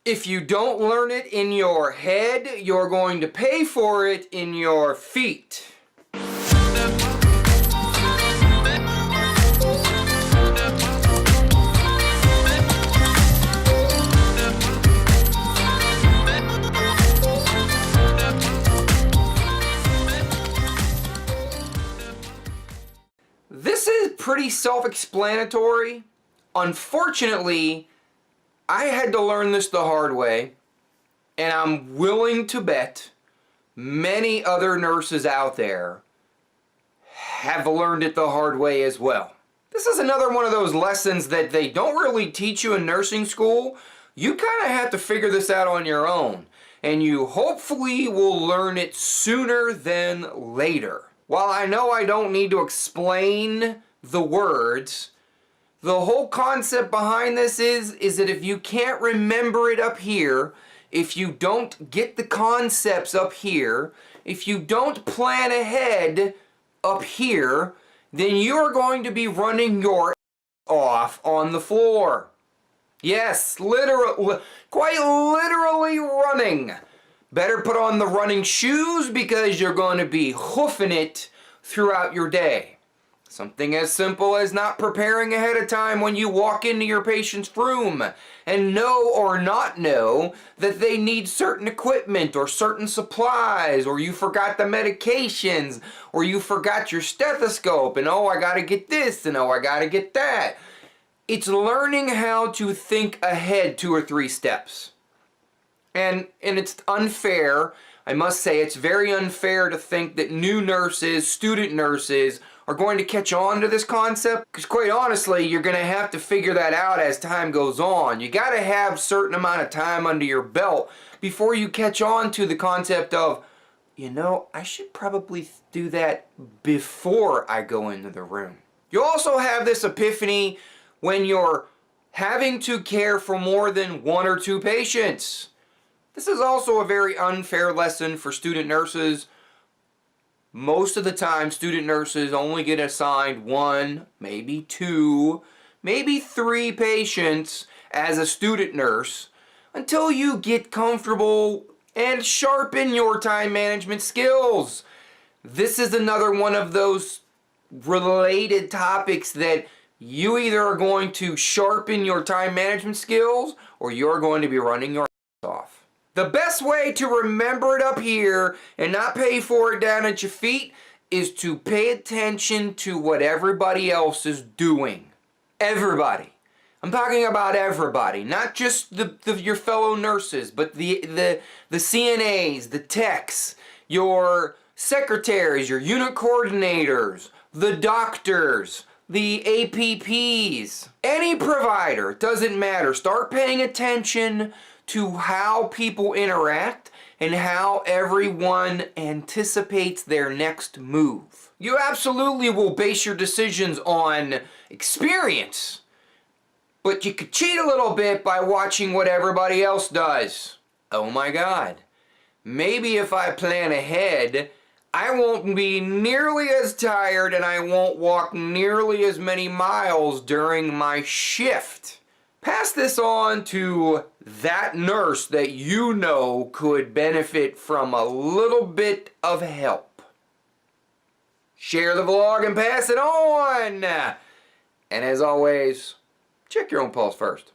If you don't learn it in your head, you're going to pay for it in your feet. This is pretty self-explanatory. Unfortunately, I had to learn this the hard way, and I'm willing to bet many other nurses out there have learned it the hard way as well. This is another one of those lessons that they don't really teach you in nursing school. You kind of have to figure this out on your own, and you hopefully will learn it sooner than later. While I know I don't need to explain the words, the whole concept behind this is that if you can't remember it up here, if you don't get the concepts up here, if you don't plan ahead up here, then you're going to be running your off on the floor. Yes, literally, quite literally running. Better put on the running shoes because you're going to be hoofing it throughout your day. Something as simple as not preparing ahead of time when you walk into your patient's room and know or not know that they need certain equipment or certain supplies, or you forgot the medications, or you forgot your stethoscope, and oh, I gotta get this, and oh, I gotta get that. It's learning how to think ahead 2 or 3 steps. And it's unfair, I must say, it's very unfair to think that new nurses, student nurses, are going to catch on to this concept, because quite honestly, you're going to have to figure that out as time goes on. You got to have a certain amount of time under your belt before you catch on to the concept of, you know, I should probably do that before I go into the room. You also have this epiphany when you're having to care for more than 1 or 2 patients. This is also a very unfair lesson for student nurses. Most of the time, student nurses only get assigned 1, maybe 2, maybe 3 patients as a student nurse until you get comfortable and sharpen your time management skills. This is another one of those related topics that you either are going to sharpen your time management skills or you're going to be running your ass off. The best way to remember it up here and not pay for it down at your feet is to pay attention to what everybody else is doing. Everybody. I'm talking about everybody, not just your fellow nurses, but the CNAs, the techs, your secretaries, your unit coordinators, the doctors, the APPs, any provider, it doesn't matter. Start paying attention to how people interact and how everyone anticipates their next move. You absolutely will base your decisions on experience, but you could cheat a little bit by watching what everybody else does. Oh my God. Maybe if I plan ahead, I won't be nearly as tired and I won't walk nearly as many miles during my shift. Pass this on to that nurse that you know could benefit from a little bit of help. Share the vlog and pass it on. And as always, check your own pulse first.